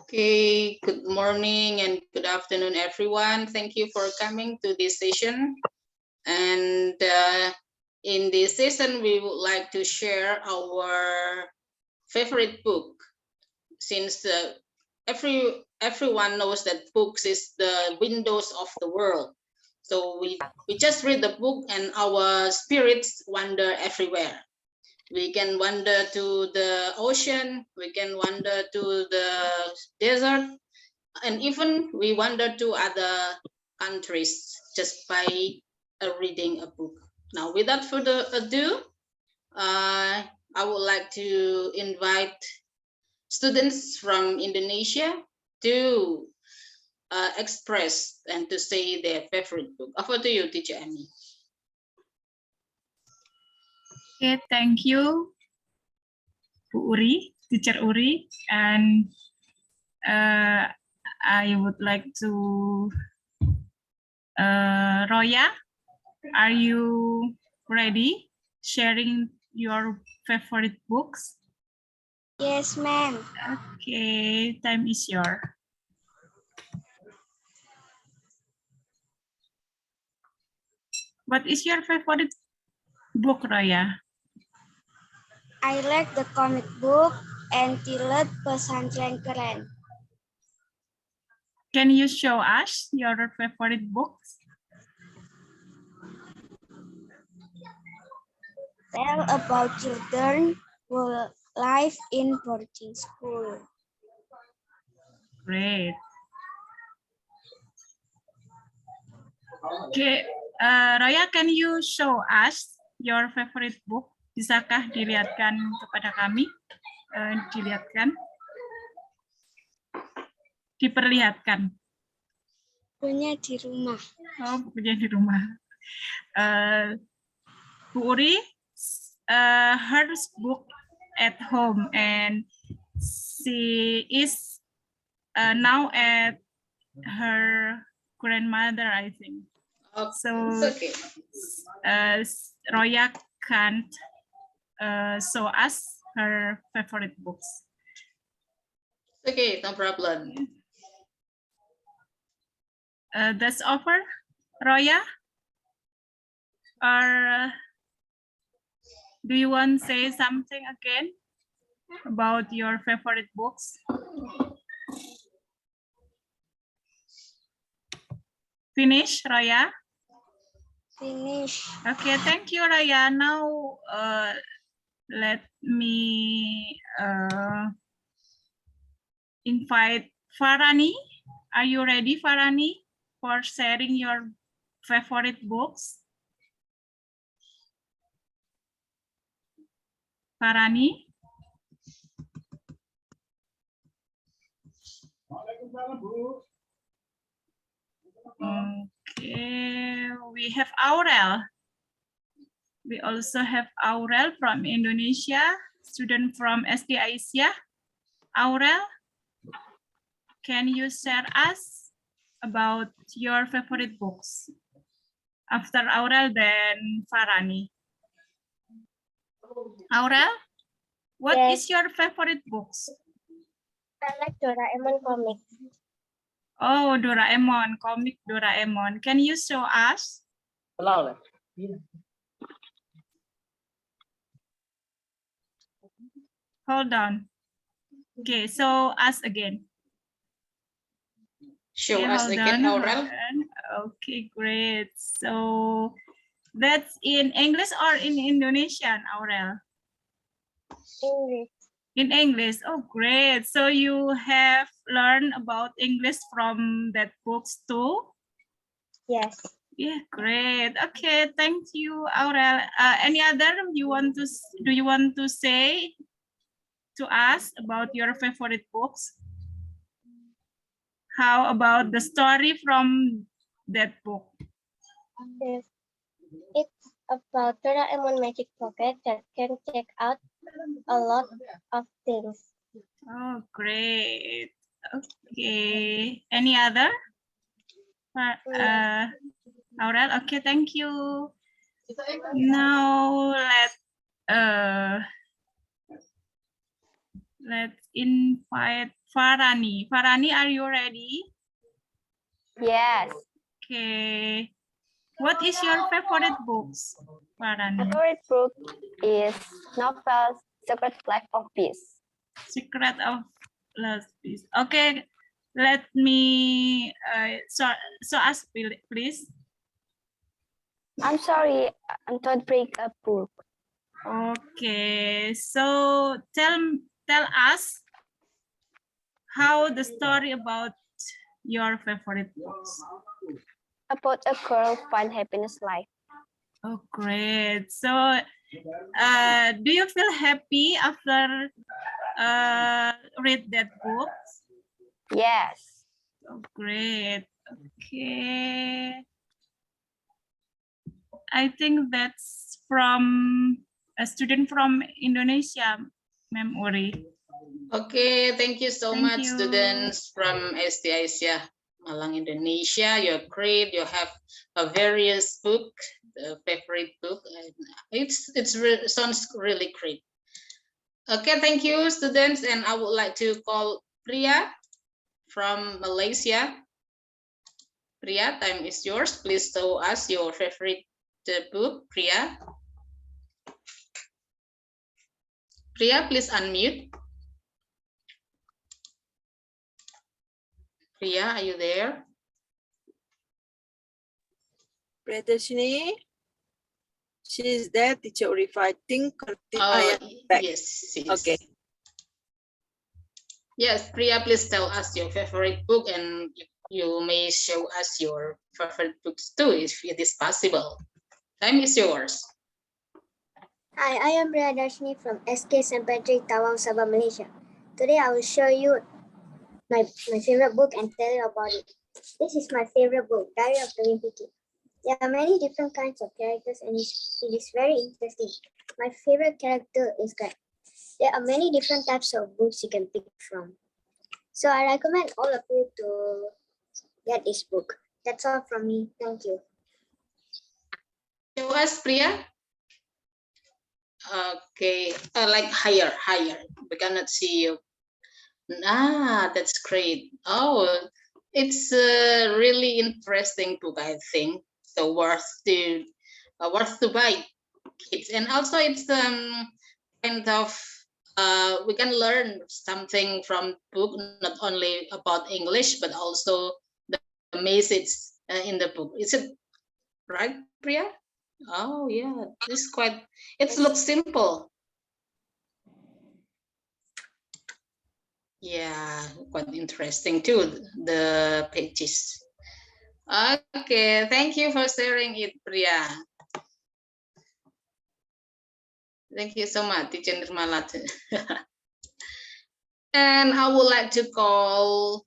Okay, good morning and good afternoon, everyone. Thank you for coming to this session. And in this session, we would like to share our favorite book. Since everyone knows that books is the windows of the world. So we just read the book and our spirits wander everywhere. We can wander to the ocean, we can wander to the desert, and even we wander to other countries just by reading a book. Now, without further ado, I would like to invite students from Indonesia to express and to say their favorite book. Over to you, Teacher Amy. Okay, thank you, Bu Uri, Teacher Uri, and I would like to Roya, are you ready sharing your favorite books? Yes, ma'am. Okay, time is yours. What is your favorite book, Roya? I like the comic book INTI Pesantren Keren. Can you show us your favorite books? Tell about children who live in boarding school. Great. Okay, Roya, can you show us your favorite book? Bisakah dilihatkan kepada kami? Dilihatkan, diperlihatkan. Punya di rumah. Oh, punya di rumah. Bu Uri, her book at home, and she is now at her grandmother, I think. So, okay. Roya can't show us her favorite books. Okay, no problem. That's over, Roya? Or do you want to say something again about your favorite books? Finish, Roya? Finish. Okay, thank you, Roya. Now, let me invite Farani. Are you ready, Farani, for sharing your favorite books? Farani? Okay, we have Aurel. We also have Aurel from Indonesia, student from SD Aisyah. Aurel, can you share us about your favorite books? After Aurel, then Farani. Aurel, what is your favorite books? I like Doraemon comic. Oh, Doraemon, comic Doraemon. Can you show us? Hold on. Okay, so us again. Show Okay, us again, Aurel. Okay, great. So that's in English or in Indonesian, Aurel? English. In English. Oh, great. So you have learned about English from that books too? Yes. Yeah, great. Okay, thank you, Aurel. Any other do you want to say to us about your favorite books? How about the story from that book? Yes. It's about Doraemon Magic Pocket that can check out a lot of things. Oh, great. Okay. Any other? Aurel, okay, thank you. Now Let's invite Farani. Farani, are you ready? Yes. Okay. What is your favorite books, Farani? Favorite book is novel Secret Life of Peace. Secret of Last Peace. Okay, let me so us please. I'm sorry, I'm not break a book. Okay, so tell us how the story about your favorite books. About a girl find happiness life. Oh, great. So, do you feel happy after read that book? Yes. Oh, great. Okay. I think that's from a student from Indonesia, Ma'am Uri. Okay, thank you so Thank much, you. students from SD Asia, Malang, Indonesia. You're great. You have a various book, the favorite book. And sounds really great. Okay, thank you, students. And I would like to call Priya from Malaysia. Priya, time is yours. Please show us your favorite book, Priya. Priya, please unmute. Priya, are you there? Priyadarshini, she is there, teacher. If I think, Oh, back. yes, yes. Okay. Yes, Priya, please tell us your favorite book, and you may show us your favorite books too, if it is possible. Time is yours. Hi, I am Priyadarshini from SK St. Patrick, Tawau, Sabah, Malaysia. Today I will show you my favorite book and tell you about it. This is my favorite book, Diary of the Wimpy Kid. There are many different kinds of characters and it is very interesting. My favorite character is Greg. There are many different types of books you can pick from. So I recommend all of you to get this book. That's all from me. Thank you. Show us, Priya. Okay, like higher. We cannot see you. Ah, that's great. Oh, it's a really interesting book, I think. So worth to buy, kids. And also it's kind of we can learn something from book, not only about English but also the message in the book. Is it right, Priya? Oh yeah, this quite. It looks simple. Yeah, quite interesting too. The pages. Okay, thank you for sharing it, Priya. Thank you so much, Teacher Nirmala. And I would like to call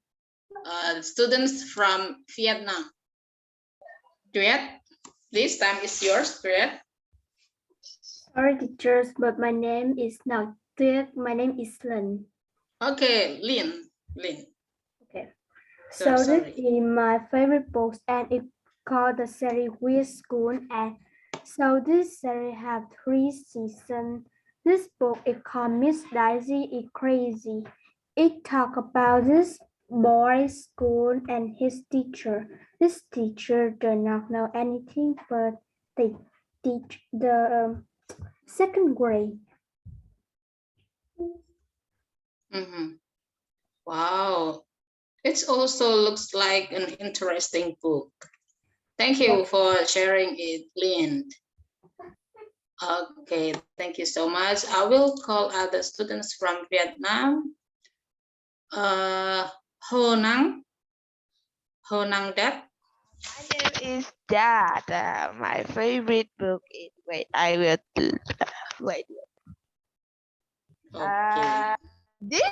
students from Vietnam. Duet, this time is yours, Duet. Sorry, teachers, but my name is not Tuyết. My name is Lin. Okay, Lin. Okay. So So sorry. this is my favorite book, and it called the series Weird School. And so this series have 3 seasons. This book is called Miss Daisy is Crazy. It talk about this boy's school and his teacher. This teacher does not know anything, but they teach the second grade. Wow, it also looks like an interesting book. Thank you for sharing it, Lin. Okay, thank you so much. I will call other students from Vietnam. Ho Nang Dat. My name is Dad. My favorite book is I will do. Wait. Okay. This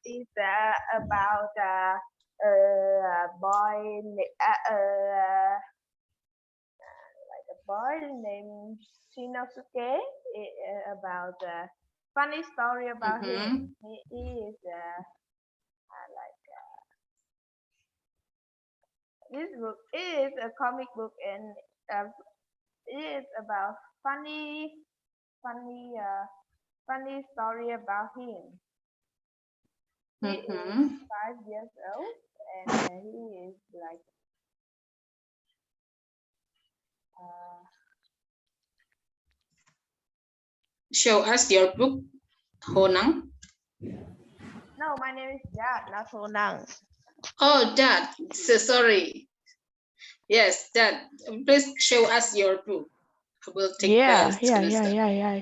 is about a boy, like a boy named Shinosuke. About a funny story about him. He is like this book is a comic book and it is about funny story about him. He Mhm. is 5 years old and he is like Show us your book, Honang. No, my name is Dad, not Honang. Oh, Dad. So sorry. Yes, Dad. Please show us your book. I will take Yeah, the yeah, yeah, screenshot. yeah, yeah.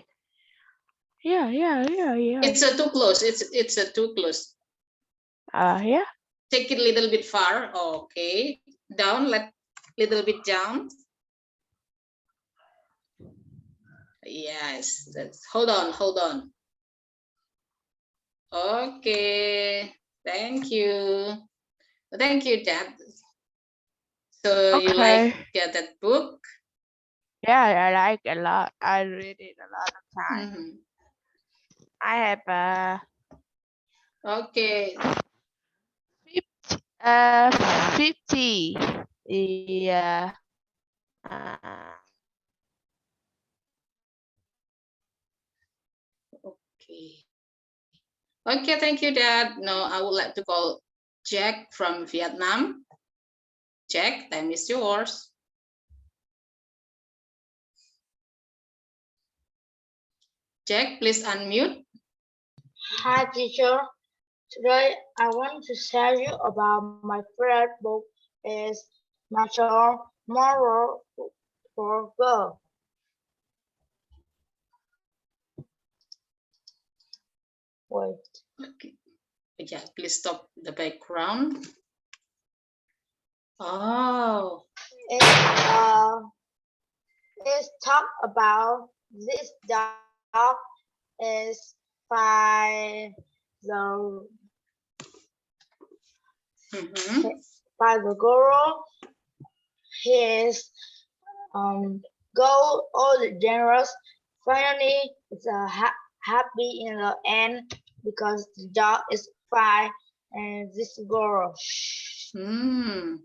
Yeah, yeah, yeah, yeah. It's a too close. It's a too close. Yeah. Take it a little bit far. Okay. Down. Let little bit down. Yes. That's, hold on. Hold on. Okay. Thank you. Thank you, Dad. So you like Okay. that book? Yeah, I like a lot. I read it a lot of time. Mhm. I have Okay. 50. Yeah. Okay. Okay, thank you, Dad. Now I would like to call Jack from Vietnam. Jack, time is yours. Jack, please unmute. Hi, teacher. Today I want to tell you about my favorite book is Nature Moral for Girl. Wait, Okay. Yeah, please stop the background. Oh. It's talk about this dog is by the Mhm. by the girl. His go all the generous. Finally, it's a happy in the end because the dog is fine and this girl. Hmm.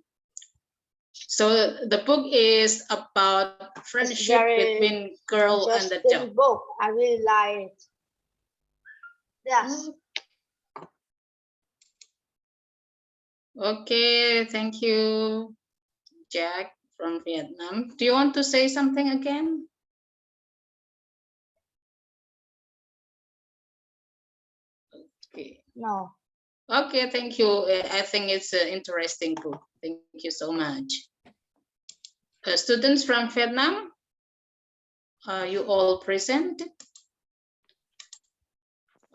So the book is about It's friendship very between girl and the dog. interesting book. I really like it. Yes. Okay, thank you, Jack from Vietnam. Do you want to say something again? Okay. No. Okay, thank you. I think it's an interesting book. Thank you so much. Students from Vietnam, are you all present?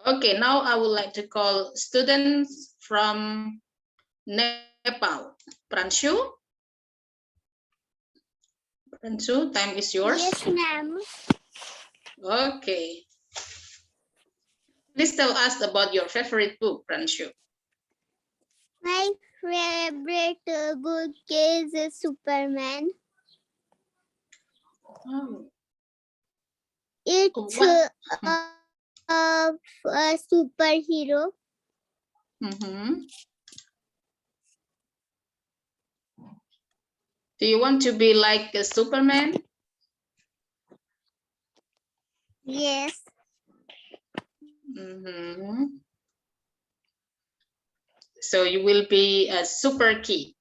Okay, now I would like to call students from Nepal. Pranshu? Pranshu, time is yours. Yes, ma'am. Okay. Please tell us about your favorite book, Pranshu. My favorite book is Superman. Oh. It's What? a superhero. Mm-hmm. Do you want to be like a Superman? Yes. Mm-hmm. So you will be a super kid.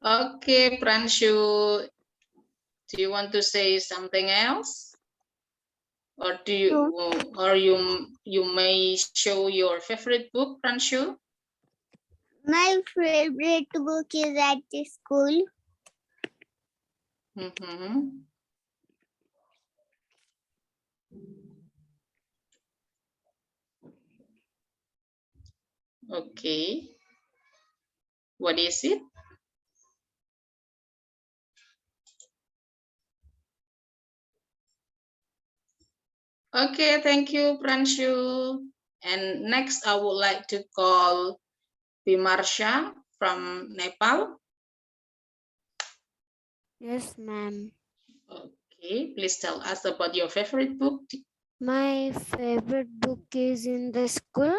Okay, Pranshu, do you want to say something else? Or do you, or you may show your favorite book, Pranshu? My favorite book is at the school. Mm-hmm. Okay. What is it? Okay, thank you, Pranshu. And next, I would like to call Bimarsha from Nepal. Yes, ma'am. Okay, please tell us about your favorite book. My favorite book is in the school,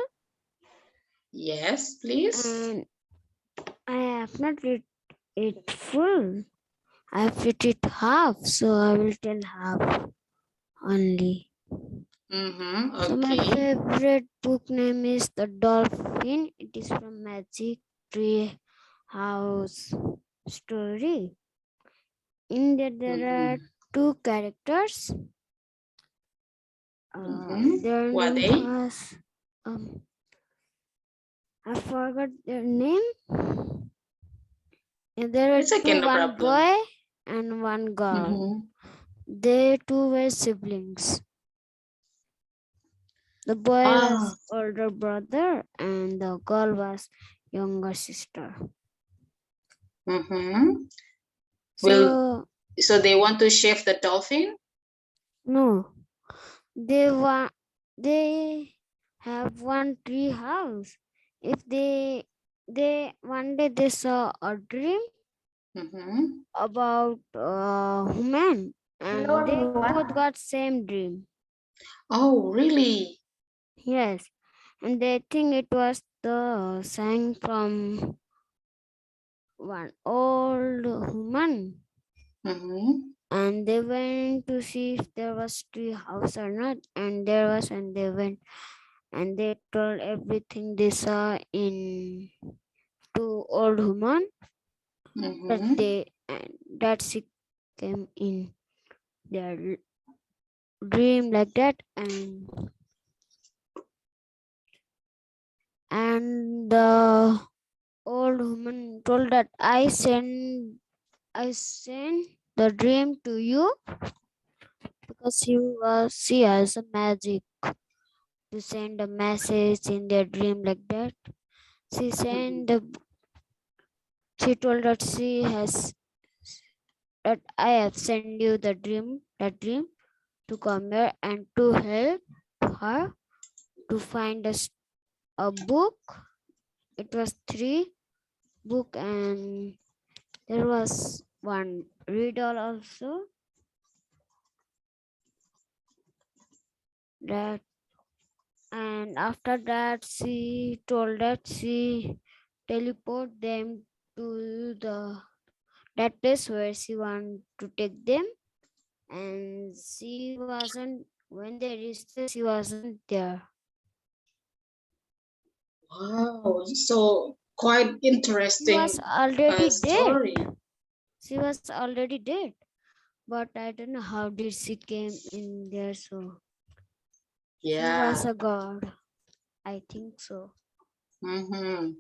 Yes, please. and I have not read it full. I've read it half, so I will tell half only. So my Okay. favorite book name is The Dolphin. It is from Magic Tree House Story. In there are two characters. Their What name they? was I forgot their name. And there were It's okay, no one problem. boy and one girl. Mm-hmm. They two were siblings. The boy Ah. was older brother and the girl was younger sister. Mm-hmm. Will So so they want to shave the dolphin? no, they have one tree house. If they one day they saw a dream Mm-hmm. about human and they both got same dream. Oh, really? Yes, and they think it was the sign from one old woman. Mm-hmm. And they went to see if there was tree house or not, and there was, and they went and they told everything they saw in to old woman that Mm-hmm. they and that she came in their dream like that, and the old woman told that I send the dream to you because she has a magic to send a message in their dream like that. She sent the she told that she has that I have sent you that dream to come here and to help her to find a book. It was 3 book and there was one riddle also that. And after that, she told that she teleport them to that place where she want to take them. And she wasn't when they reached there, she wasn't there. Wow, so quite She was interesting already dead. story. She was already dead. But I don't know how did she came in there. So she was Yeah. a god. I think so. Mm-hmm.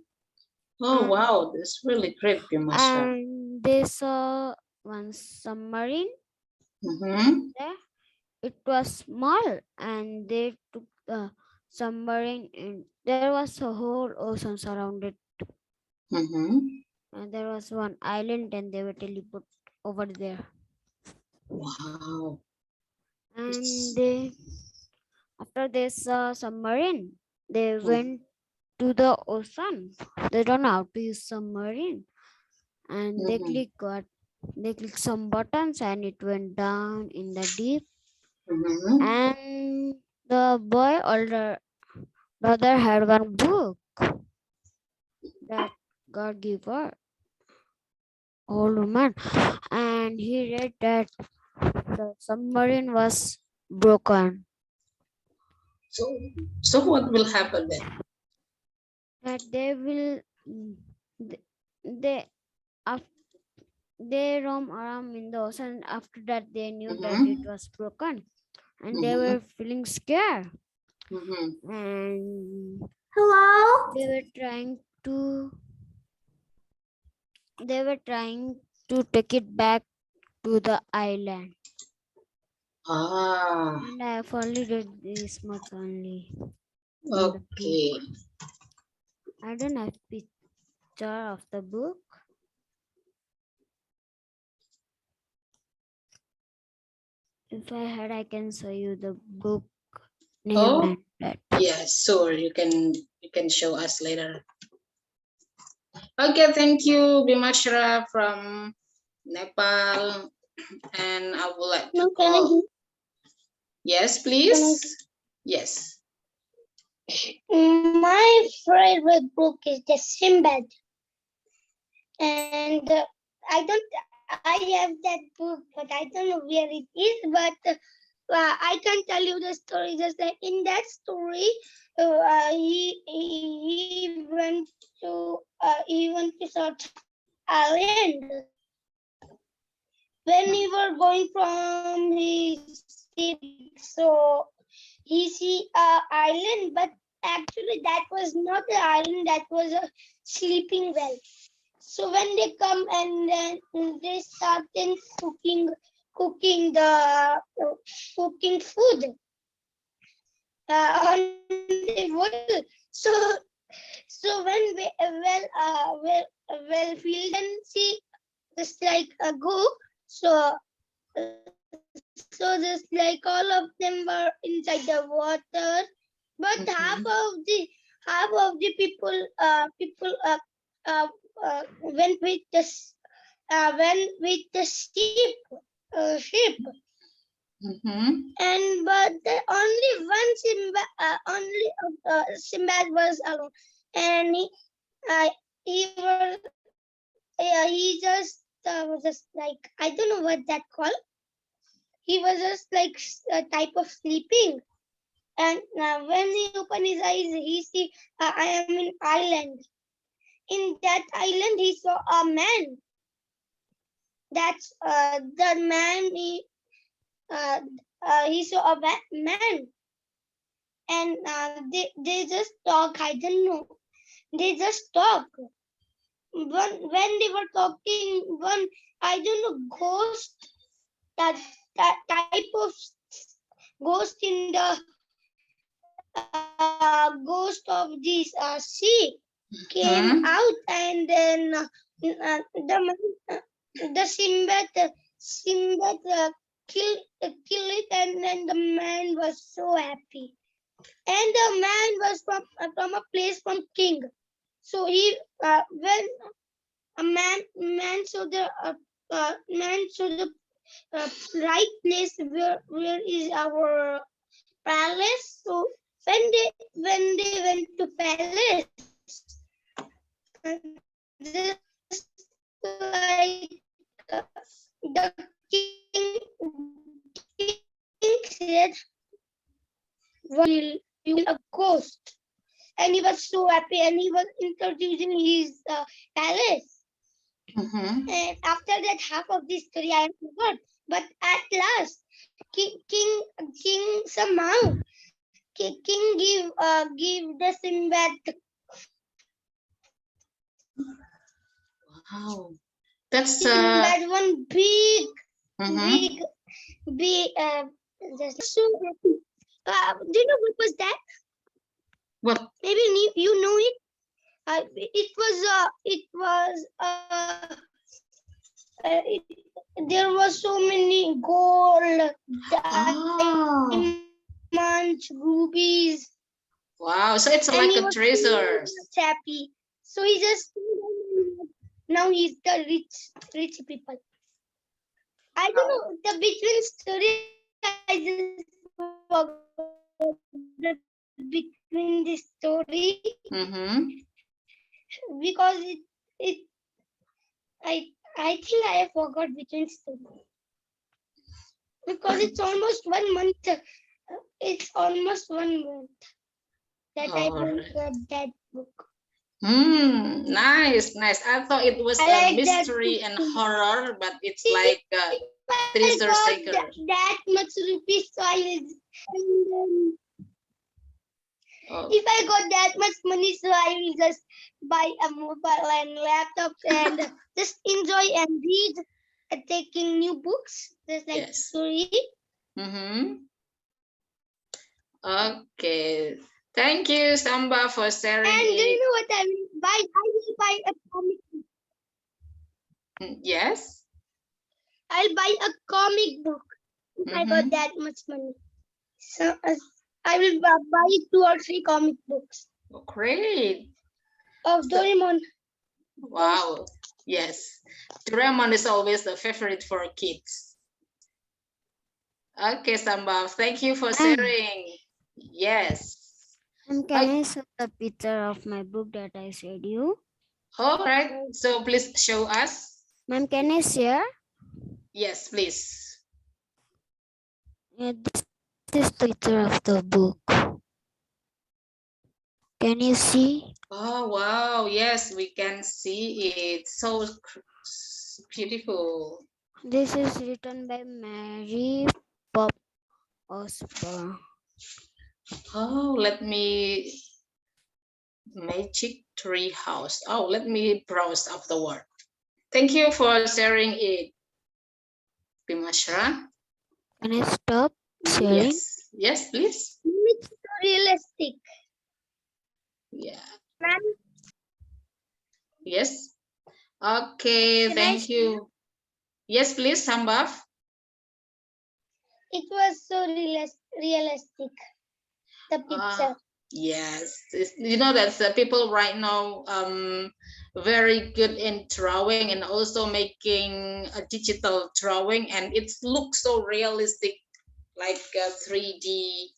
Oh, And wow, that's really great, Bimasha. and they saw one submarine Mm-hmm. there. It was small and they took the submarine and there was a whole ocean surrounded Mm-hmm. and there was one island and they were teleport over there. Wow. And It's, they after they saw submarine, they mm-hmm. went to the ocean. They don't know how to use submarine. And they clicked some buttons and it went down in the deep. Mm-hmm. And the boy older brother had one book that God gave her, old woman, and he read that the submarine was broken. So, so what will happen then? That they will they they roam around in the ocean. After that, they knew that it Mm-hmm. was broken, and they Mm-hmm. were feeling scared, Mm-hmm. and Hello? they were trying to they were trying to take it back to the island. Ah, And I have only read this much only in the book. okay. I don't have picture of the book. If I had, I can show you the book name Oh, and that. yeah, sure. You can show us later. Okay, thank you, Bimashra from Nepal. And I would like to No, call. Yes, please. Yes. my favorite book is The Sinbad. And I I have that book, but I don't know where it is. But I can tell you the story. Just like in that story, he went to South Island. When we were going from his ship, so he see a island, but actually that was not an island. That was a sleeping well. So when they come and then they started cooking food on the wood. So when we feel and see just like a go. So just like all of them were inside the water, but half of the people went with the ship. And but only one Sinbad was alone, and he was just like, I don't know what that called. He was just like a type of sleeping, and when he opened his eyes, he see I am in island. In that island, he saw a man. That's the man. He saw a man, and they just talk. I don't know. They just talk. When they were talking, one I don't know ghost, that type of ghost in the ghost of this sea came out, and then the Sinbad kill it, and then the man was so happy, and the man was from a place from king. So he when a man saw the right place where is our palace. So when they went to palace, just like the king said, you will a ghost, and he was so happy, and he was introducing his palace. And after that, half of this story I forgot. But at last, King somehow King give the Sinbad. Wow, that's Sinbad one big just so happy. Do you know what was that? what? Maybe you know it. There was so many gold, diamonds, rubies. Wow, so it's like a treasure. Happy. So he just now he's the rich people. I don't know the between story. I just forgot the between the story because I think I forgot between story because it's almost 1 month. It's almost 1 month that I read that book. Nice. I thought it was a mystery and horror, but it's like a treasure seeker. That much rupees, so if I got that much money, so I will just buy a mobile and laptop and just enjoy and read, taking new books, just like story. Okay. Thank you, Samba, for sharing. And do you know what I will buy? I will buy a comic book. Yes. I'll buy a comic book if I got that much money. So I will buy 2 or 3 comic books. Oh, great. Of Doraemon. Wow. Yes. Doraemon is always the favorite for kids. Okay, Samba, thank you for sharing. Yes. Can I show the picture of my book that I showed you? All right. So please show us. Ma'am, can I share? Yes, please. Yeah, this is the picture of the book. Can you see? Oh, wow. Yes, we can see it. So beautiful. This is written by Mary Pop Osborne. Oh, let me magic tree house. Oh, let me browse afterward. Thank you for sharing it, Bimashra. Can I stop sharing? Yes, yes, please. It's so realistic. Yeah, Ma'am, yes. Okay, can I thank you. Yes, please, Sambav. It was so realistic. The picture. Yes, you know that people right now very good in drawing and also making a digital drawing, and it looks so realistic, like a 3D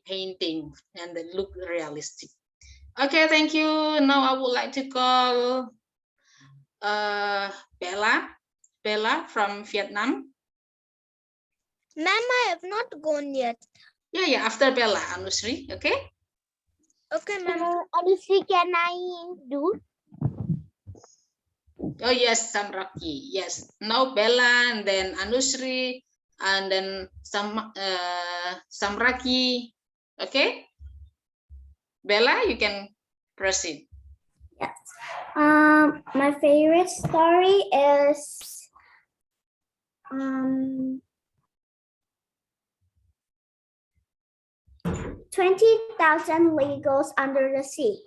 painting, and they look realistic. Okay, thank you. Now I would like to call Bella from Vietnam. Ma'am, I have not gone yet. Yeah, after Bella, Anusri. Okay. Okay, ma'am. Honestly, can I do? Oh yes, Samraki. Yes. Now Bella, and then Anusri, and then Samraki. Okay. Bella, you can proceed. Yes. My favorite story is 20,000 Legos Under the Sea.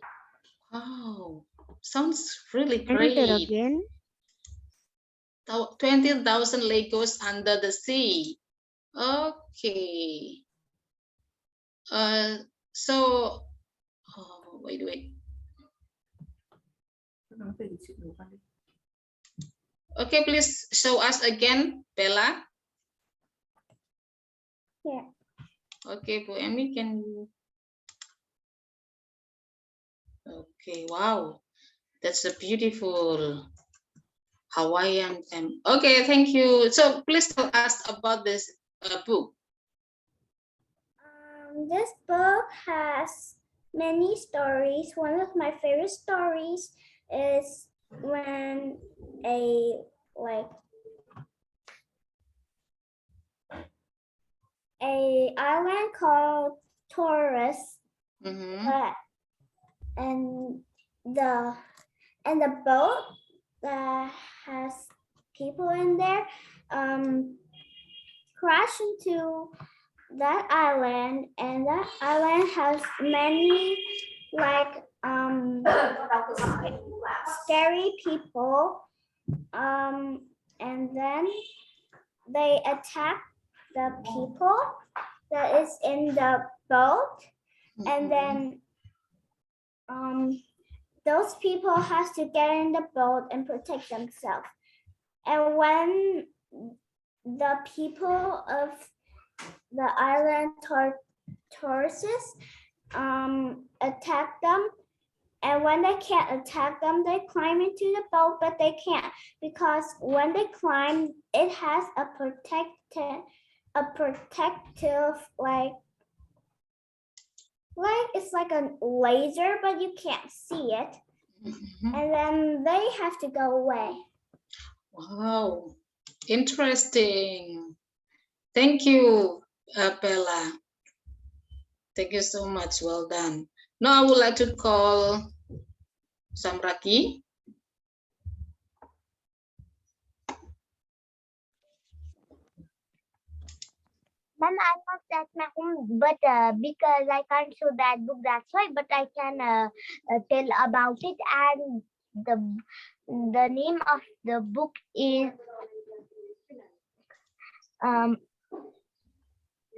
Wow, sounds really Read it great. again. 20,000 Legos under the sea. Okay. So, oh, wait. Okay, please show us again, Bella. Yeah. Okay, Bu Emi, can you? Okay, wow, that's a beautiful Hawaiian. Okay, thank you. So please tell us about this book. This book has many stories. One of my favorite stories is when a island called Taurus, and the boat that has people in there crashed into that island, and that island has many scary people, and then they attack the people that is in the boat, and then those people has to get in the boat and protect themselves. And when the people of the island Tauruses attack them, and when they can't attack them, they climb into the boat, but they can't, because when they climb, it has a protective it's like a laser, but you can't see it. And then they have to go away. Wow, interesting. Thank you, Bella. Thank you so much. Well done. Now I would like to call Samraki. Ma'am, I'm not at my home, but because I can't show that book, that's why. But I can tell about it, and the name of the book is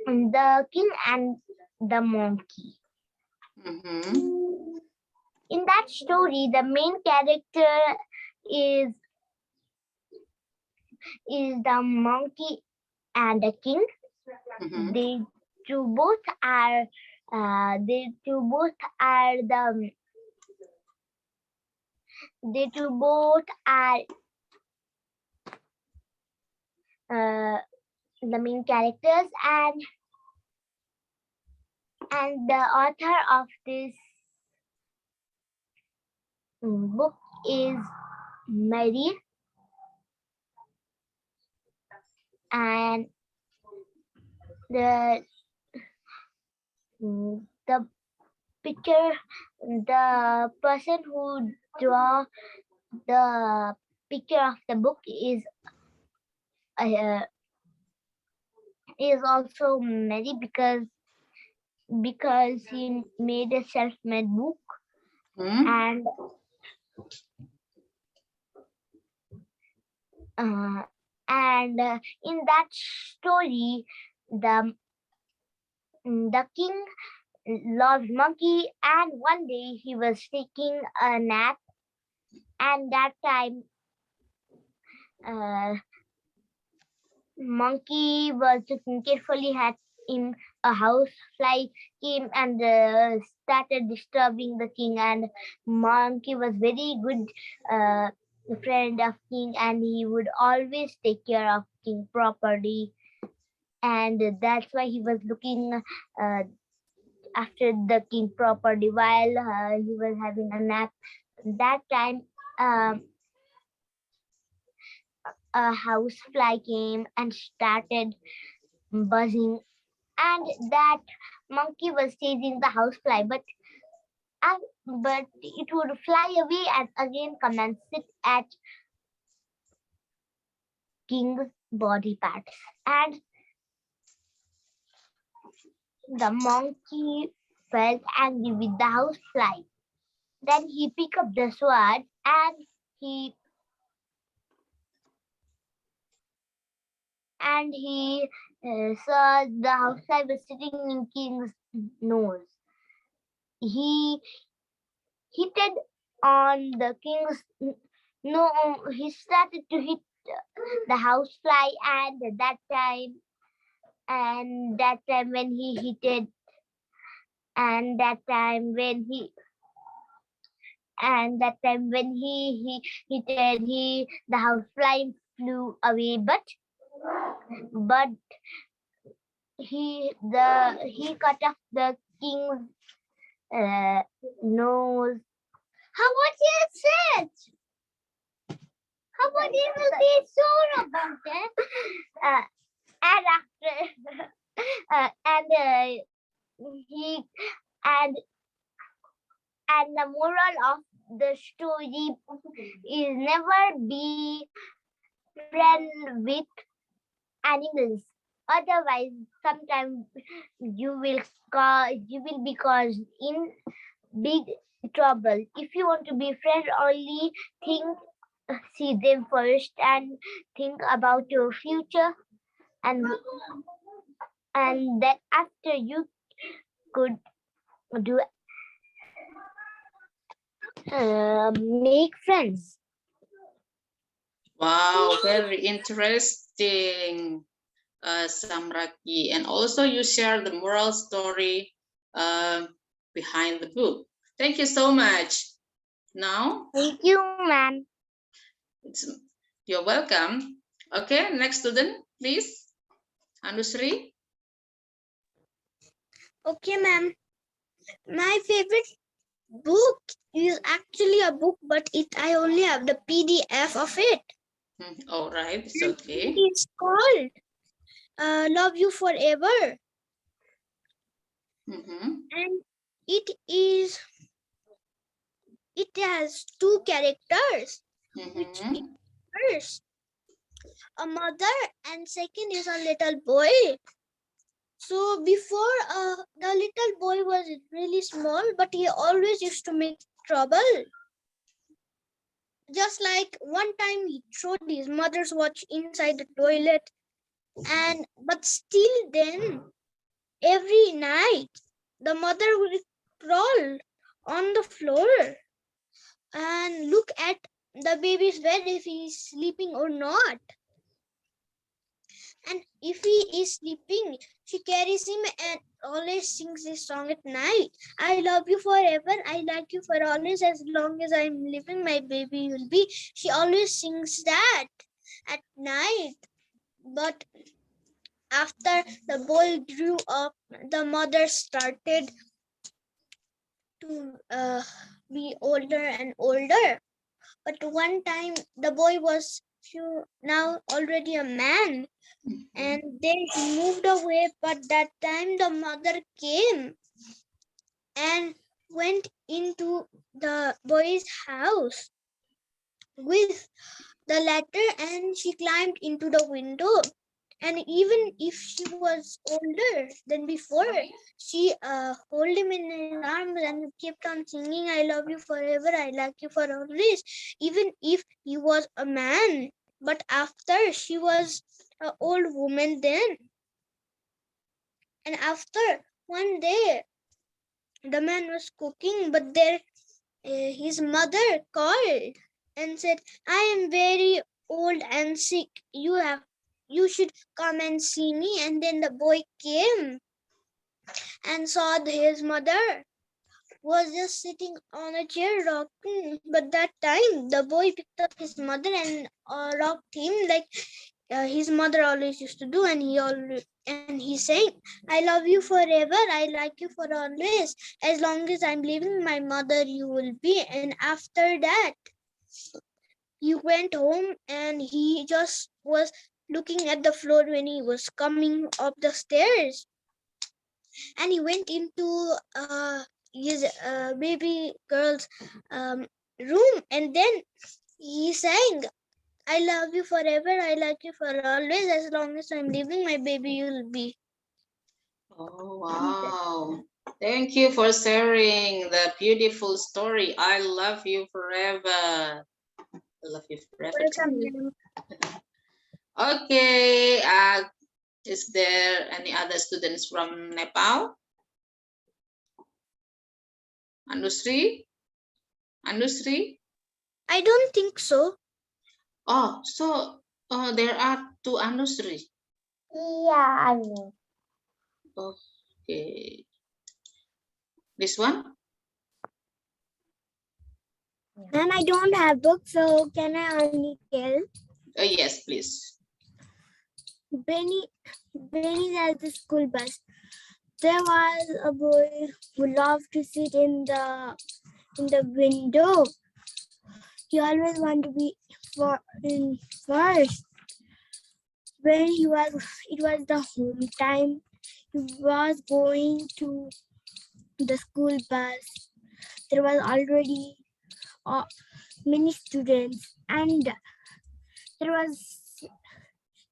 The King and the Monkey. In that story, the main character is the monkey and the king. They two both are the main characters, and the author of this book is Mary, and the picture, the person who draw the picture of the book is also Mary, because he made a self-made book. Hmm? And in that story, the king loved monkey, and one day he was taking a nap, and that time monkey was looking carefully at him. A house fly came and started disturbing the king, and monkey was very good friend of king, and he would always take care of king properly, and that's why he was looking after the king properly while he was having a nap. That time a house fly came and started buzzing, and that monkey was chasing the housefly, but it would fly away and again come and sit at king's body parts, and the monkey felt angry with the housefly. Then he picked up the sword, and he saw the housefly was sitting in king's nose. He hit it on the king's no. He started to hit the housefly, and that time when he hit it, and that time when he hit it, the housefly flew away, but he cut off the king's nose. How was it? How about you will be sure about it? And after and the moral of the story is never be friend with animals. Otherwise, sometimes you will be caused in big trouble. If you want to be friend, only see them first and think about your future, and then after you could do make friends. Wow, very interesting, Samraki. And also you share the moral story behind the book. Thank you so much. Now, Thank you, ma'am. you're welcome. Okay, next student, please. Anusri. Okay, ma'am. My favorite book is actually a book, but I only have the PDF of it. All right, it's okay. It's called Love You Forever. And it has two characters, which is first a mother and second is a little boy. So before the little boy was really small, but he always used to make trouble. Just like one time he threw his mother's watch inside the toilet, but still then every night the mother would crawl on the floor and look at the baby's bed if he is sleeping or not. And if he is sleeping, she carries him and always sings this song at night. I love you forever. I like you for always. As long as I'm living, my baby will be. She always sings that at night. But after the boy grew up, the mother started to be older and older. But one time the boy was now already a man, and then he moved away. But that time the mother came and went into the boy's house with the ladder, and she climbed into the window. And even if she was older than before, she hold him in her arms and kept on singing, "I love you forever, I like you for always," even if he was a man. But after, she was an old woman then. And after, one day, the man was cooking, but there his mother called and said, "I am very old and sick. You should come and see me." And then the boy came and saw his mother was just sitting on a chair rocking. But that time the boy picked up his mother and rocked him like his mother always used to do. And he saying, "I love you forever, I like you for always. As long as I'm living, my mother you will be." And after that, he went home and he just was looking at the floor when he was coming up the stairs. And he went into his baby girl's room, and then he sang, "I love you forever, I like you for always. As long as I'm living, my baby you'll be." Oh, wow. Thank you for sharing the beautiful story. I love you forever. I love you forever. Welcome, Too. ma'am. Okay. Is there any other students from Nepal? Anusri? Anusri? I don't think so. Oh, so there are two Anusri. Yeah, I know. Okay. This one? Ma'am, I don't have books, so can I only tell? Yes, please. Benny's at the school bus. There was a boy who loved to sit in the window. He always wanted to be in first. When it was the home time. He was going to the school bus. There was already many students, and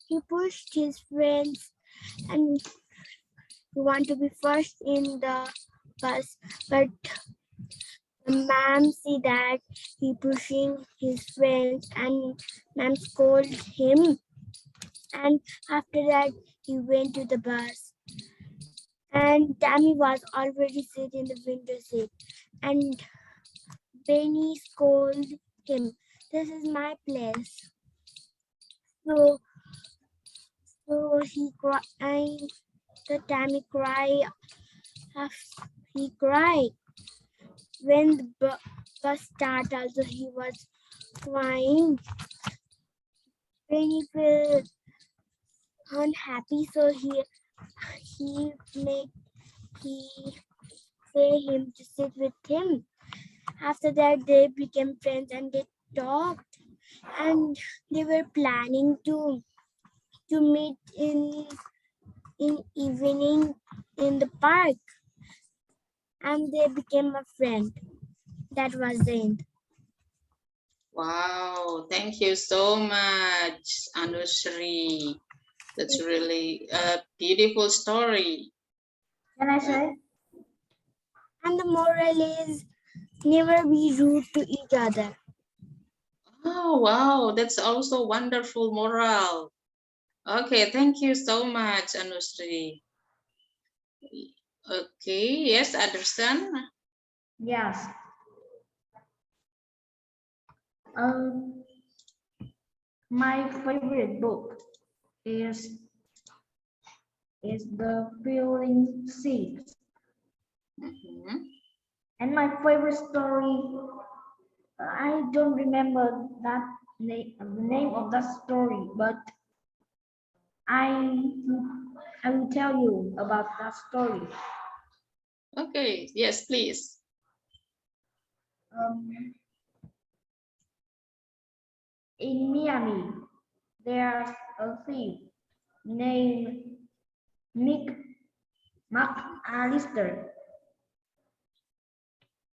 he pushed his friends and he wanted to be first in the bus, but the ma'am see that he pushing his friends, and ma'am scolded him. And after that, he went to the bus, and Tammy was already sitting in the window seat, and Benny scolded him, "This is my place." So he cried. The Tammy cried. He cried when the bus started. Also, he was crying. Benny felt unhappy, so he say him to sit with him. After that, they became friends and they talked, and they were planning to meet in evening in the park, and they became a friend. That was the end. Wow, thank you so much, Anusri. That's really a beautiful story. Can I say? And the moral is never be rude to each other. Oh, wow, that's also wonderful moral. Okay, thank you so much, Anusri. Okay, yes, understand. Yes. Um, my favorite book is The Feeling Seeds. And my favorite story, I don't remember the name of that story, but I will tell you about that story. Okay, yes, please. In Miami, there's a thief named Nick McAllister.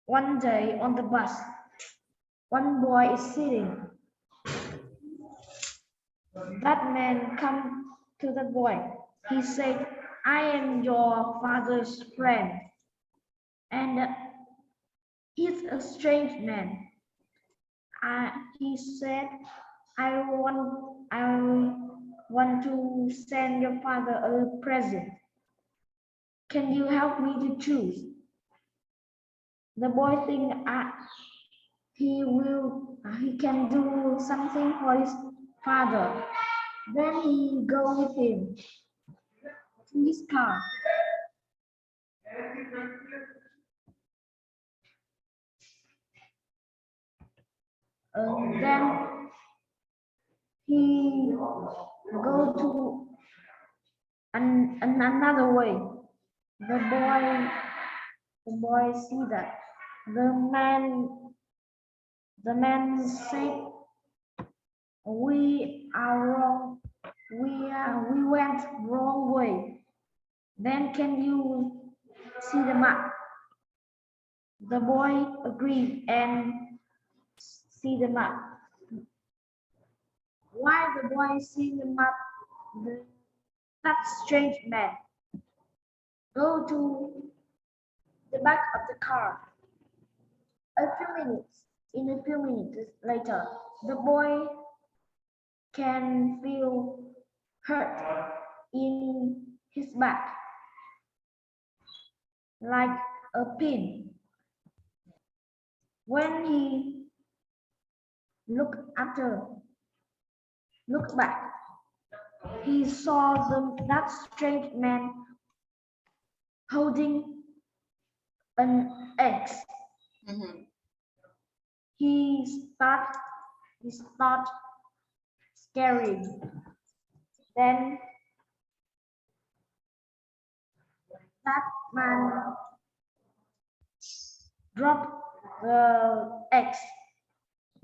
One day on the bus, one boy is sitting. That man come to the boy. He said, I am your father's friend. And he's a strange man. He said, I want to send your father a present. Can you help me to choose? The boy think he can do something for his father. Then he go with him to his car. Then he go to another way. The boy see that the man said, we are wrong. We went wrong way. Then can you see the map? The boy agreed and see the map. While the boy see the map, that strange man go to the back of the car. In a few minutes later, the boy can feel hurt in his back, like a pin. When he looked back, he saw that strange man holding an axe. Mhm. He start scaring. Then that man dropped the axe.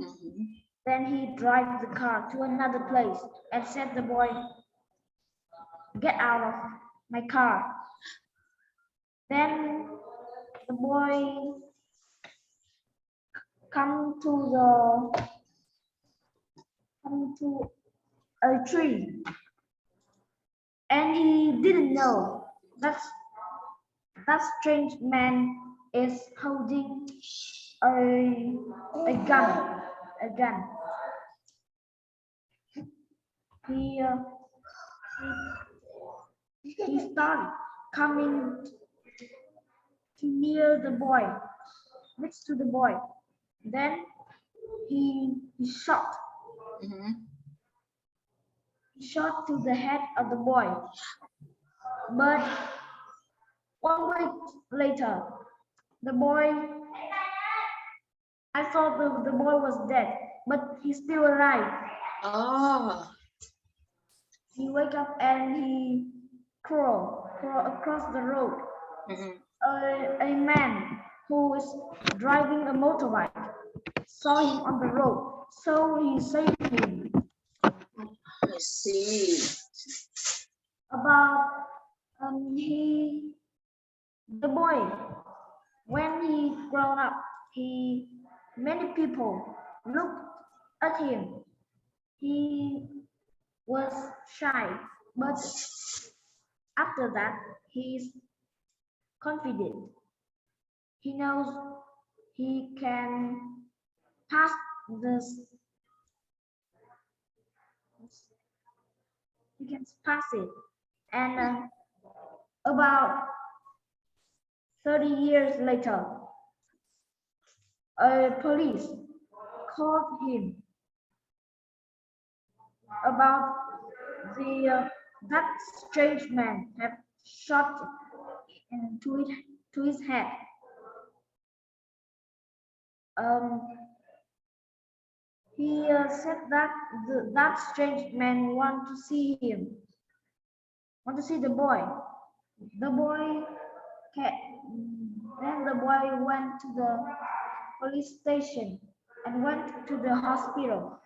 Mhm. Then he drive the car to another place and said the boy, get out of my car. Then the boy come to a tree, and he didn't know that that strange man is holding a gun. He he started coming to near the boy, next to the boy. Then he shot. Mhm. He shot to the head of the boy. But 1 week later, the boy, I thought the boy was dead, but he's still alive. Oh. He wake up and he crawl across the road. Mhm. A man who is driving a motorbike saw him on the road, so he saved him. I see. About the boy, when he grown up, many people looked at him. He was shy, but after that, he is confident. He knows he can pass this. He can pass it, and about 30 years later, a police called him about that strange man have shot to his head. He said that that strange man want to see him. Want to see the boy? The boy then the boy went to the police station and went to the hospital.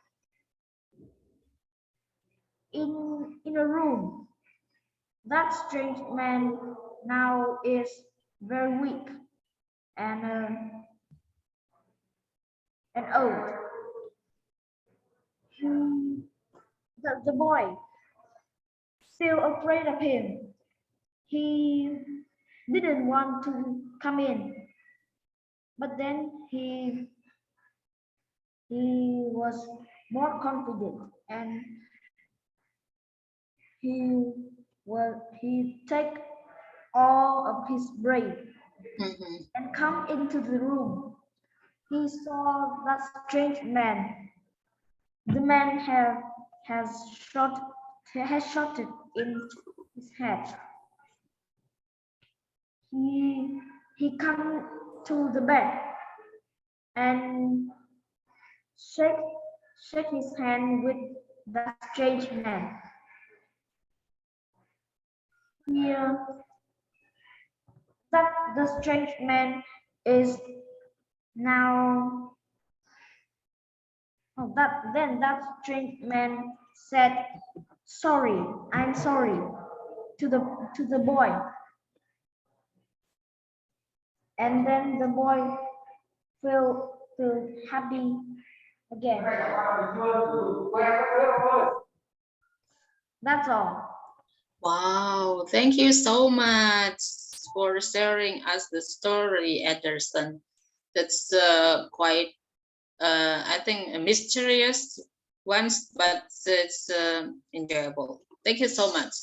In a room, that strange man now is very weak and old. The boy still afraid of him. He didn't want to come in, but then he was more confident and he take all of his brain and come into the room. He saw that strange man. The man has shot it in his head. He come to the bed and shake his hand with that strange man. Here, that the strange man is now. Oh, that strange man said, "Sorry, I'm sorry," to the boy, and then the boy feel happy again. That's all. Wow, thank you so much for sharing us the story, Ederson. That's quite, I think, a mysterious ones, but it's enjoyable. Thank you so much.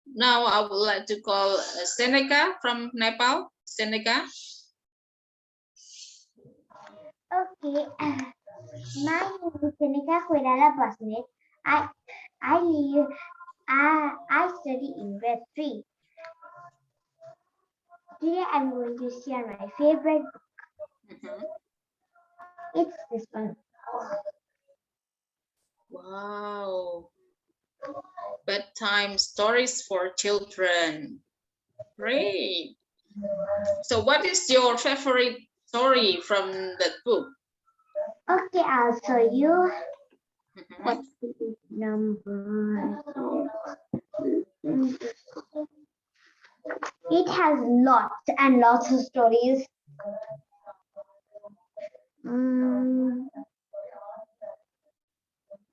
Now I would like to call Seneca from Nepal. Seneca. Okay, my name is Seneca Koirala Basnet. I live. I study in grade 3. Today I'm going to share my favorite book. It's this one. Wow. Bedtime stories for children. Great. So what is your favorite story from that book? Okay, I'll show you. What's the number? It has lots and lots of stories.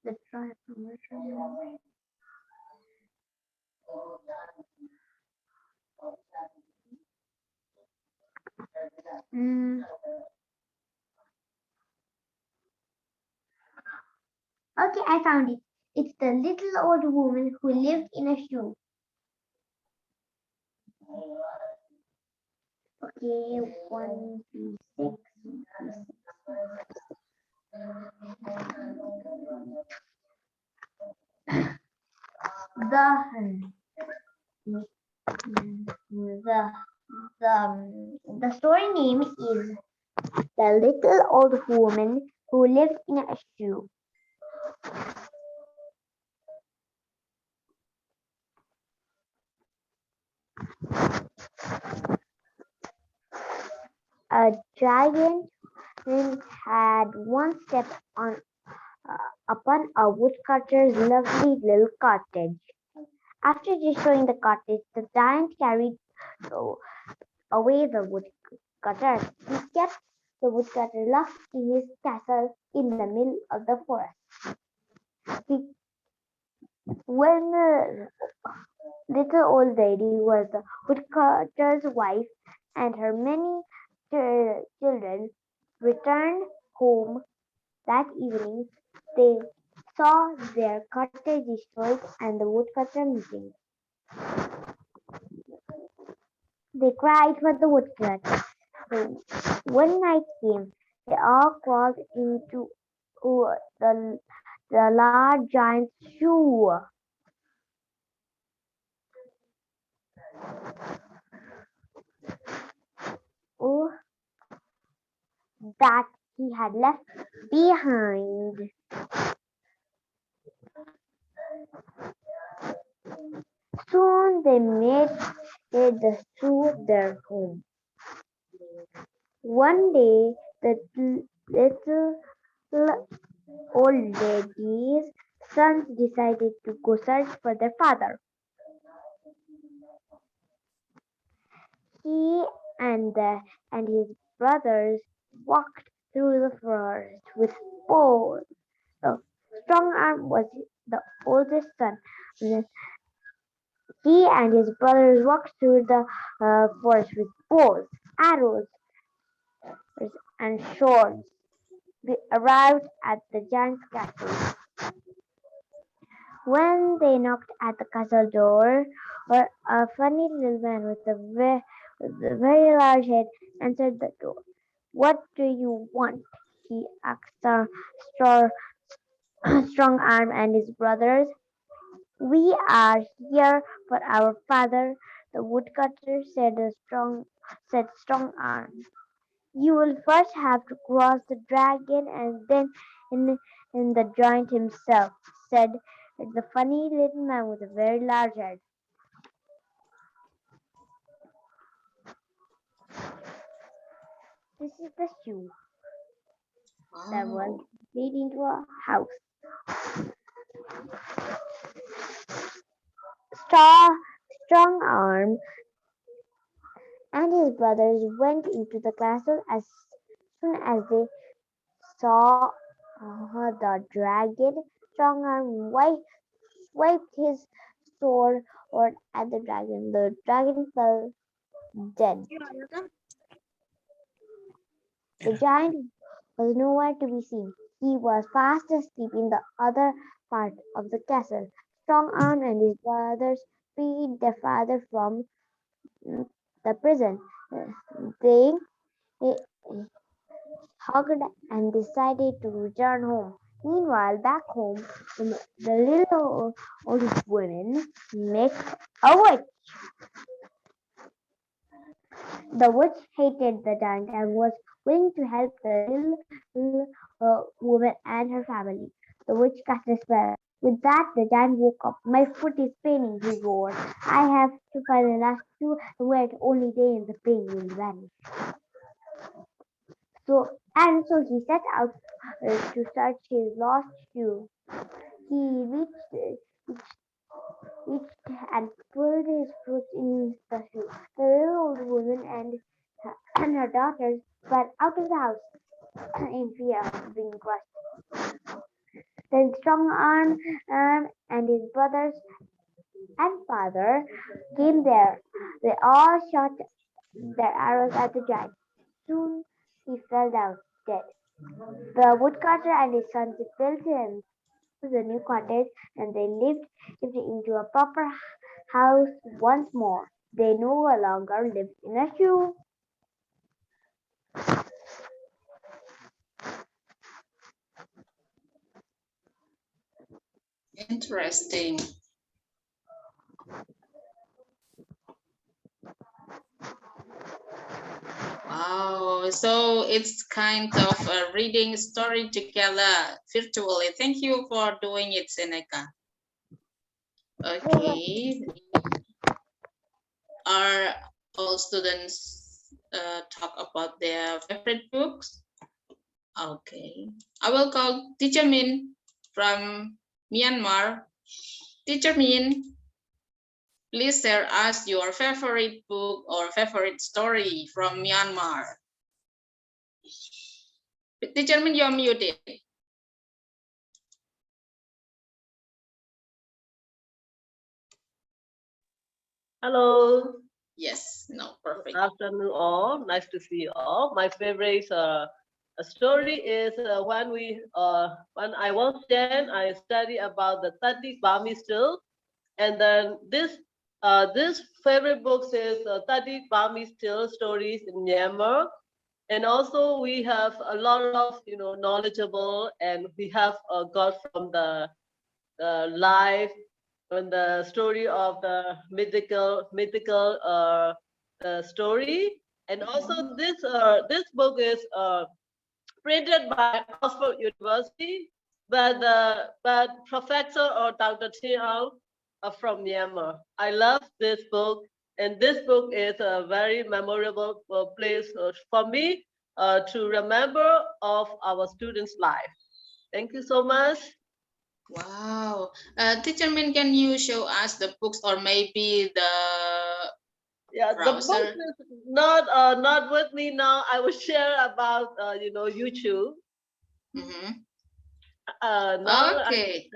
Let's try promotion. Okay, I found it. It's the little old woman who lived in a shoe. Okay, 1, 2, 6. The story name is The Little Old Woman Who Lived in a Shoe. A giant had once stepped upon a woodcutter's lovely little cottage. After destroying the cottage, the giant carried away the woodcutter. He kept the woodcutter locked in his castle in the middle of the forest. When the little old lady was the woodcutter's wife, and her many children returned home that evening, they saw their cottage destroyed and the woodcutter missing. They cried for the woodcutter. So when night came, they all crawled into the large giant's shoe. Oh, that he had left behind. Soon they made the zoo their home. One day, the little old lady's sons decided to go search for their father. He and his brothers walked through the forest with bows. Strong Arm was the oldest son. He and his brothers walked through the forest with bows, arrows, and swords. They arrived at the giant's castle. When they knocked at the castle door, a funny little man with a very large head answered the door. "What do you want?" he asked Strong Arm and his brothers. "We are here for our father," the woodcutter said Strong Arm. "You will first have to cross the dragon and then in the giant himself," said the funny little man with a very large head. This is the shoe that was Wow. made into a house. Star, Strong Arm and his brothers went into the castle. As soon as they saw the dragon, Strong Arm wiped his sword at the dragon. The dragon fell dead. The giant was nowhere to be seen. He was fast asleep in the other part of the castle. Strong Arm and his brothers freed their father from the prison. They hugged and decided to return home. Meanwhile, back home, the little old woman met a witch. The witch hated the giant and was willing to help the little woman and her family. The witch cast a spell. With that, the giant woke up. "My foot is paining," he roared. "I have to find the last shoe and wear it only day and the pain will vanish." So he set out to search his lost shoe. He reached and pulled his foot in the shoe. The little old woman and her daughters ran out of the house in fear of being crushed. Then Strong Arm and his brothers and father came there. They all shot their arrows at the giant. Soon he fell down dead. The woodcutter and his sons built him a new cottage and they lived into a proper house once more. They no longer lived in a shoe. Interesting. Wow. So it's kind of a reading story together virtually. Thank you for doing it, Seneca. Okay. Are all students talk about their favorite books? Okay. I will call Teacher Min from Myanmar. Teacher Min, please share us your favorite book or favorite story from Myanmar. Teacher Min, you're muted. Hello. Yes, no, perfect. Afternoon all. Nice to see you all. My favorite story is when I was 10, I studied about the 30 Burmese tales, and then this favorite book is 30 Burmese tale stories in Myanmar, and also we have a lot of knowledgeable, and we have got from the life and the story of the mythical story, and also this book is printed by Oxford University, but Professor or Dr. Tiao from Myanmar. I love this book, and this book is a very memorable place for me to remember of our students' life. Thank you so much. Wow. Teacher Min, can you show us the books or maybe the The book browser? is not with me now. I will share about YouTube. Now Okay.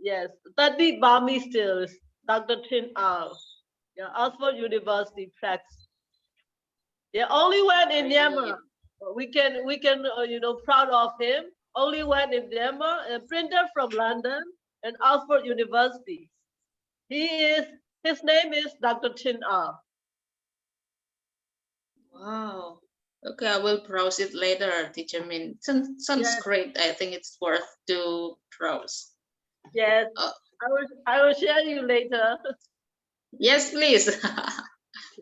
yes, study Burmese stills. Dr. Tin R. Yeah, Oxford University Press. Yeah, only when in Myanmar we can proud of him. Only when in Myanmar, a printer from London and Oxford University. His name is Dr. Tin R. Wow. Okay, I will browse it later, Teacher Min. Sounds Yes. great. I think it's worth to browse. Yes, I will share you later. Yes, please.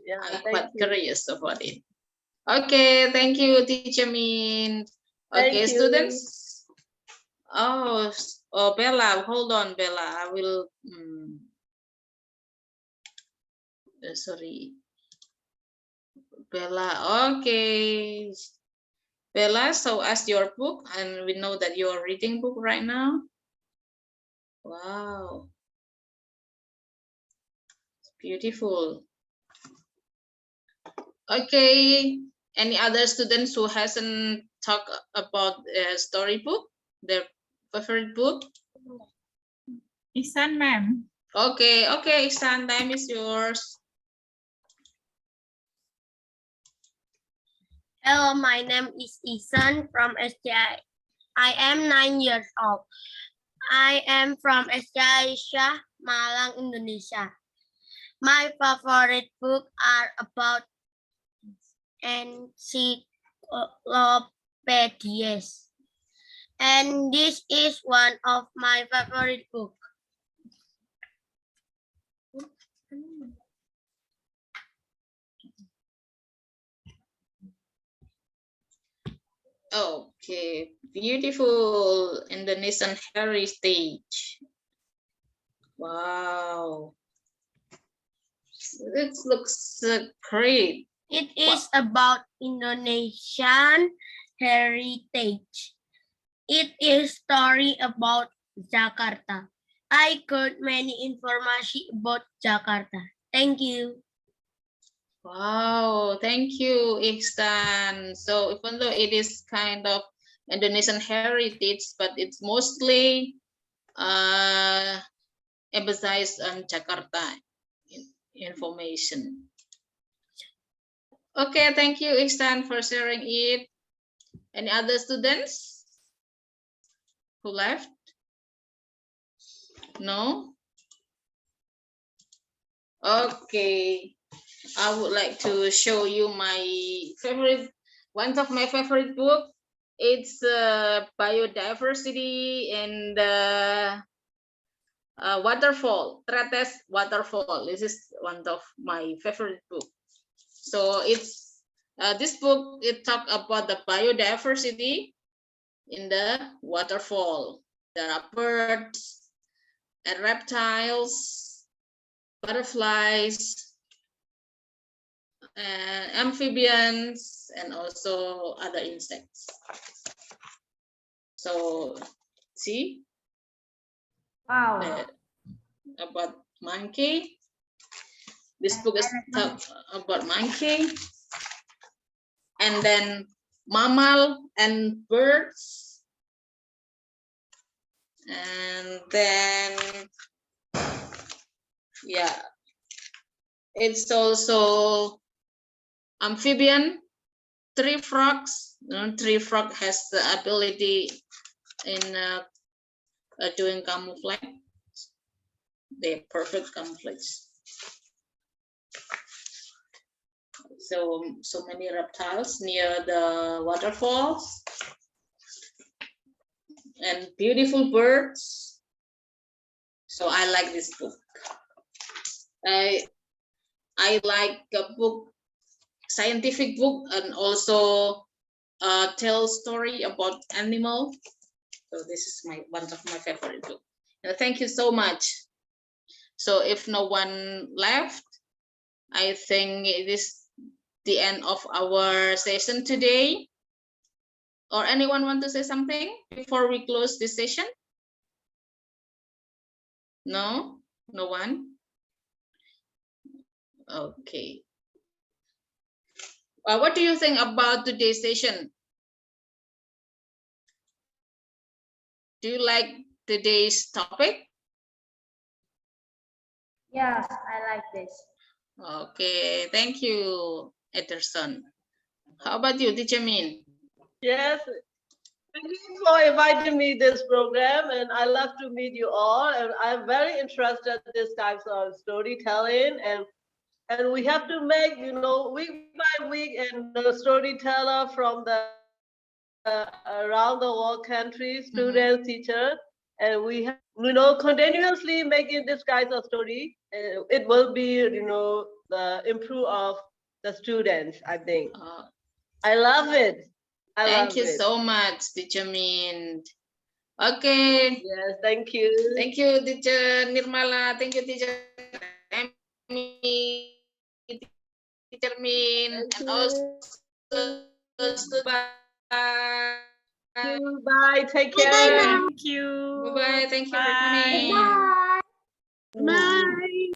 Yeah, I'm thank quite you. curious about it. Okay, thank you, Teacher Min. Okay, Thank you. students. Oh, Bella, hold on, Bella. I will. Sorry, Bella. Okay, Bella. So, as your book, and we know that you're reading book right now. Wow, beautiful. Okay, any other students who hasn't talked about a storybook, their favorite book? Isan, ma'am. Okay, Isan, time is yours. Hello, my name is Isan from STI. I am 9 years old. I am from STI Asia, Malang, Indonesia. My favorite books are about encyclopedias. And this is one of my favorite books. Okay, beautiful Indonesian heritage. Wow, it looks great. It is about Indonesian heritage. It is story about Jakarta. I got many information about Jakarta. Thank you. Wow, thank you, Ihsan. So even though it is kind of Indonesian heritage, but it's mostly emphasized on Jakarta information. Okay, thank you, Ihsan, for sharing it. Any other students who left? No? Okay. I would like to show you my favorite, one of my favorite book. It's biodiversity and waterfall, Treatise Waterfall. This is one of my favorite book. So it's this book, it talk about the biodiversity in the waterfall. There are birds and reptiles, butterflies, amphibians, and also other insects. So see, Wow. about monkey. This book is about monkey, and then mammal and birds, and then yeah, it's also amphibian. Tree frogs. Tree frog has the ability in doing camouflage. They're perfect camouflage. So many reptiles near the waterfalls and beautiful birds. So I like this book. I like a book, scientific book, and also tell story about animal. So this is one of my favorite book. Thank you so much. So if no one left, I think it is the end of our session today. Or anyone want to say something before we close this session? No? No one? Okay. What do you think about today's session? Do you like today's topic? Yes, I like this. Okay, thank you, Ederson. How about you, Teacher Min? Yes, thank you for inviting me this program, and I love to meet you all. And I'm very interested in this types of storytelling, and we have to make, you know, week by week, and the storyteller from the around the world country, students, teachers, and we have, you know, continuously making this kind of story. It will be, you know, the improve of the students. I think. I love it. Thank you so much, Teacher Min. Okay. Yes, thank you. Thank you, Teacher Nirmala. Thank you, Teacher Amy, Teacher Min, and also bye. Bye. Take care. Thank you. Bye-bye. Thank you for Bye. coming. Bye. Bye.